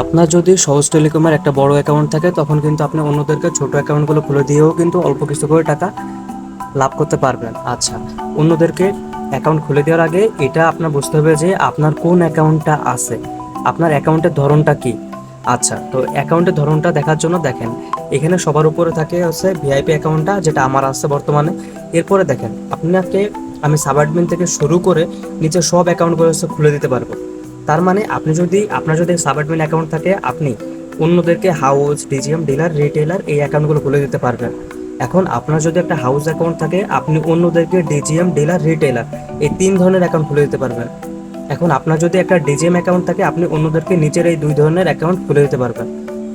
আপনার যদি সহজ টেলিকমের একটা বড় অ্যাকাউন্ট থাকে তখন কিন্তু আপনি অন্যদেরকে ছোট অ্যাকাউন্টগুলো খুলে দিয়েও কিন্তু অল্প কিছু করে টাকা লাভ করতে পারবেন। আচ্ছা, অন্যদেরকে অ্যাকাউন্ট খুলে দেওয়ার আগে এটা আপনার বুঝতে হবে যে আপনার কোন অ্যাকাউন্টটা আছে, আপনার অ্যাকাউন্টের ধরনটা কি। আচ্ছা, তো অ্যাকাউন্টের ধরনটা দেখার জন্য দেখেন এখানে সবার উপরে থাকে হচ্ছে ভিআইপি অ্যাকাউন্টটা, যেটা আমার আছে বর্তমানে। এরপরে দেখেন আপনাকে আমি সাব অ্যাডমিন থেকে শুরু করে নিচে সব অ্যাকাউন্টগুলো হচ্ছে খুলে দিতে পারবো। তার মানে আপনার যদি সাব অ্যাডমিন অ্যাকাউন্ট থাকে আপনি অন্যদেরকে হাউস, ডিজিএম, ডিলার, রিটেলার এই অ্যাকাউন্টগুলো খুলে দিতে পারবেন। এখন আপনার যদি একটা হাউস অ্যাকাউন্ট থাকে আপনি অন্যদেরকে ডিজিএম, ডিলার, রিটেলার এই 3 ধরনের অ্যাকাউন্ট খুলে দিতে পারবেন। এখন আপনার যদি একটা ডিজিএম অ্যাকাউন্ট থাকে আপনি অন্যদেরকে নিচের এই 2 ধরনের অ্যাকাউন্ট খুলে দিতে পারবেন।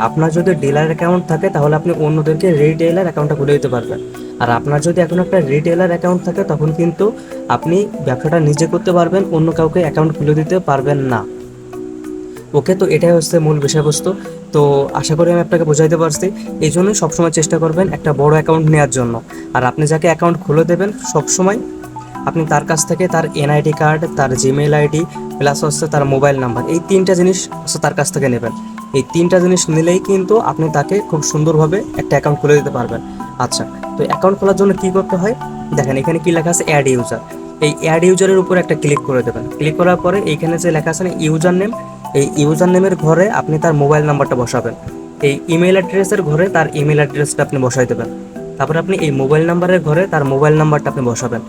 আপনার যদি ডিলার অ্যাকাউন্ট থাকে তাহলে আপনি অন্যদেরকে রিটেলার অ্যাকাউন্টটা খুলে দিতে পারবেন। আর আপনার যদি এখন একটা রিটেলার অ্যাকাউন্ট থাকে তখন কিন্তু আপনি ব্যবসাটা নিজে করতে পারবেন, অন্য কাউকে অ্যাকাউন্ট খুলে দিতে পারবেন না। ওকে, তো এটাই হচ্ছে মূল বিষয়বস্তু। তো আশা করি আমি আপনাকে বোঝাইতে পারছি। এই জন্যই সবসময় চেষ্টা করবেন একটা বড় অ্যাকাউন্ট নেওয়ার জন্য। আর আপনি যাকে অ্যাকাউন্ট খুলে দেবেন সবসময় আপনি তার কাছ থেকে তার এনআইডি কার্ড, তার জিমেইল আইডি প্লাস হচ্ছে তার মোবাইল নাম্বার, এই 3টা জিনিস হচ্ছে তার কাছ থেকে নেবেন। এই 3টা জিনিস নিলেই কিন্তু আপনি তাকে খুব সুন্দরভাবে একটা অ্যাকাউন্ট খুলে দিতে পারবেন। আচ্ছা, তো অ্যাকাউন্ট খোলার জন্য কী করতে হয় দেখেন, এখানে কি লেখা আছে অ্যাড ইউজার। এই অ্যাড ইউজারের উপর একটা ক্লিক করে দেবেন। ক্লিক করার পরে এইখানে যে লেখা আছে না ইউজার নেম, এই ইউজার নেমের ঘরে আপনি তার মোবাইল নাম্বারটা বসাবেন। এই ইমেল অ্যাড্রেসের ঘরে তার ইমেল অ্যাড্রেসটা আপনি বসাই দেবেন। তারপরে আপনি এই মোবাইল নাম্বারের ঘরে তার মোবাইল নাম্বারটা আপনি বসাবেন।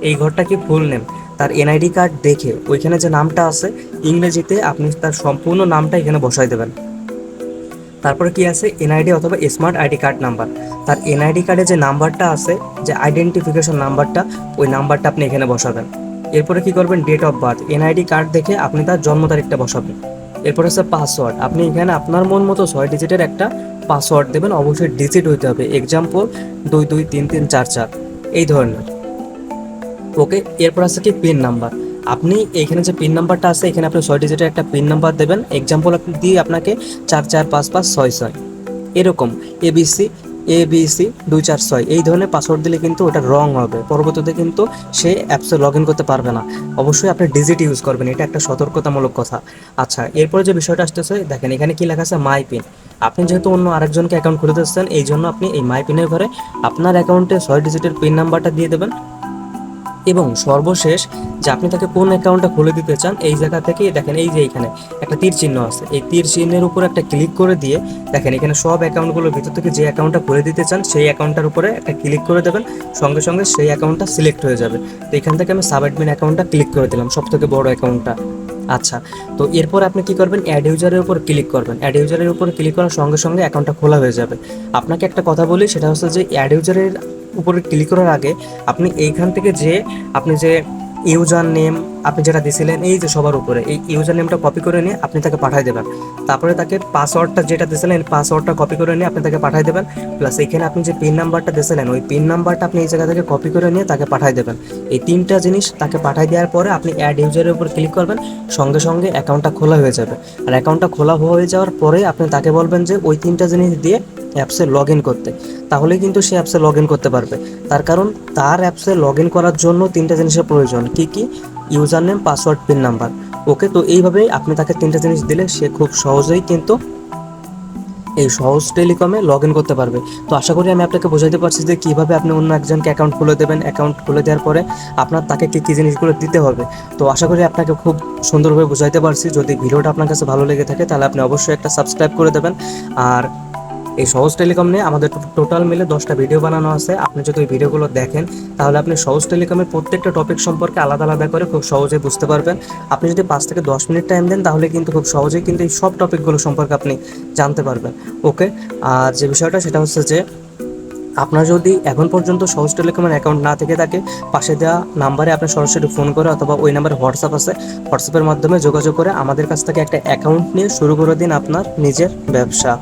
এই ঘরটা কি ফুল নেম, তার এনআইডি কার্ড দেখে ওইখানে যে নামটা আছে ইংরেজিতে আপনি তার সম্পূর্ণ নামটা এখানে বসাই দেবেন। তারপরে কি আছে এনআইডি অথবা স্মার্ট আইডি কার্ড নাম্বার, তার এনআইডি কার্ডে যে নাম্বারটা আছে, যে আইডেন্টিফিকেশন নাম্বারটা, ওই নাম্বারটা আপনি এখানে বসাবেন। এরপরে কি করবেন date of birth, NID card দেখে আপনি তার জন্ম তারিখটা বসাবেন। এরপর হচ্ছে পাসওয়ার্ড, আপনি এখানে আপনার মন মতো 6 ডিজিটের একটা পাসওয়ার্ড দেবেন, অবশ্যই ডিজিট হইতে হবে, এক্সাম্পল 223344 এই ধরনের। ওকে, এরপর আছে কি পিন নাম্বার, আপনি এইখানে যে পিন নাম্বারটা আছে এখানে আপনি 6 ডিজিটের একটা পিন নাম্বার দেবেন, এক্সাম্পল আপনি দিয়ে আপনাকে 445566 এরকম এবিসি এবিসি 246 এই ধরনের পাসওয়ার্ড দিলে কিন্তু ওটা রং হবে, পরবর্তীতে কিন্তু সে অ্যাপসে লগ ইন করতে পারবে না। অবশ্যই আপনি ডিজিট ইউজ করবেন, এটা একটা সতর্কতামূলক কথা। আচ্ছা, এরপরে যে বিষয়টা আসতেছে দেখেন এখানে কি লেখা আছে মাই পিন, আপনি যেহেতু অন্য আরেকজনকে অ্যাকাউন্ট খুলে দিচ্ছেন এই জন্য আপনি এই মাই পিনের ঘরে আপনার অ্যাকাউন্টে 6 ডিজিটের পিন নাম্বারটা দিয়ে দেবেন। এবং সর্বশেষ যে আপনি তাকে কোন অ্যাকাউন্টটা খুলে দিতে চান এই জায়গা থেকে দেখেন এই যে এখানে একটা তীর চিহ্ন আছে, এই তীর চিহ্নের উপর একটা ক্লিক করে দিয়ে দেখেন এখানে সব অ্যাকাউন্টগুলোর ভিতর থেকে যে অ্যাকাউন্টটা খুলে দিতে চান সেই অ্যাকাউন্টটার উপরে একটা ক্লিক করে দেবেন, সঙ্গে সঙ্গে সেই অ্যাকাউন্টটা সিলেক্ট হয়ে যাবে। তো এখান থেকে আমি সাব অ্যাডমিন অ্যাকাউন্টটা ক্লিক করে দিলাম, সব থেকে বড় অ্যাকাউন্টটা। আচ্ছা, তো এরপর আপনি কি করবেন অ্যাড ইউজারের উপর ক্লিক করবেন, অ্যাড ইউজারের উপর ক্লিক করার সঙ্গে সঙ্গে অ্যাকাউন্টটা খোলা হয়ে যাবে। আপনাকে একটা কথা বলি, সেটা হচ্ছে যে অ্যাড ইউজারের উপরে ক্লিক করার আগে আপনি এইখান থেকে যে আপনি যে ইউজার নেম আপনি যেটা দিয়েছিলেন এই যে সবার উপরে এই ইউজার নেমটা কপি করে নিয়ে আপনি তাকে পাঠিয়ে দেবেন। তারপরে তাকে পাসওয়ার্ডটা যেটা দিয়েছিলেন পাসওয়ার্ডটা কপি করে নিয়ে আপনি তাকে পাঠিয়ে দেবেন। প্লাস এখানে আপনি যে পিন নাম্বারটা দিয়েছিলেন ওই পিন নাম্বারটা আপনি এই জায়গা থেকে কপি করে নিয়ে তাকে পাঠিয়ে দেবেন। এই 3টা জিনিস তাকে পাঠিয়ে দেওয়ার পরে আপনি অ্যাড ইউজারের উপর ক্লিক করবেন, সঙ্গে সঙ্গে অ্যাকাউন্টটা খোলা হয়ে যাবে। আর অ্যাকাউন্টটা খোলা হয়ে যাওয়ার পরে আপনি তাকে বলবেন যে ওই 3টা জিনিস দিয়ে অ্যাপসে লগ ইন করতে, তাহলে কিন্তু সে অ্যাপসে লগ ইন করতে পারবে। তার কারণ তার অ্যাপসে লগ ইন করার জন্য 3টা জিনিসের প্রয়োজন, কি কি user name, password, pin number. Okay, তো এইভাবেই আপনি তাকে 3টা জিনিস দিলে সে খুব সহজেই কিন্তু এই সহজ টেলিকমে লগ ইন করতে পারবে। তো আশা করি আমি আপনাকে বোঝাতে পারছি যে কীভাবে আপনি অন্য একজনকে অ্যাকাউন্ট খুলে দেবেন, অ্যাকাউন্ট খুলে দেওয়ার পরে আপনার তাকে কী কী জিনিসগুলো দিতে হবে। তো আশা করি আপনাকে খুব সুন্দরভাবে বোঝাইতে পারছি। যদি ভিডিওটা আপনার কাছে ভালো লেগে থাকে তাহলে আপনি অবশ্যই একটা সাবস্ক্রাইব করে দেবেন। আর এই সহজ টেলিকম নিয়ে আমাদের টোটাল মিলে 10টা ভিডিও বানানো আছে, আপনি যদি ওই ভিডিওগুলো দেখেন তাহলে আপনি সহজ টেলিকমের প্রত্যেকটা টপিক সম্পর্কে আলাদা আলাদা করে খুব সহজে বুঝতে পারবেন। আপনি যদি 5 থেকে 10 মিনিট টাইম দেন তাহলে কিন্তু খুব সহজেই কিন্তু এই সব টপিকগুলো সম্পর্কে আপনি জানতে পারবেন। ওকে, আর যে বিষয়টা সেটা হচ্ছে যে আপনার যদি এখন পর্যন্ত সহজ টেলিকমের অ্যাকাউন্ট না থেকে থাকে পাশে দেওয়া নাম্বারে আপনি সরাসরি ফোন করে অথবা ওই নাম্বারে হোয়াটসঅ্যাপ আছে, হোয়াটসঅ্যাপের মাধ্যমে যোগাযোগ করে আমাদের কাছ থেকে একটা অ্যাকাউন্ট নিয়ে শুরু করে দিন আপনার নিজের ব্যবসা।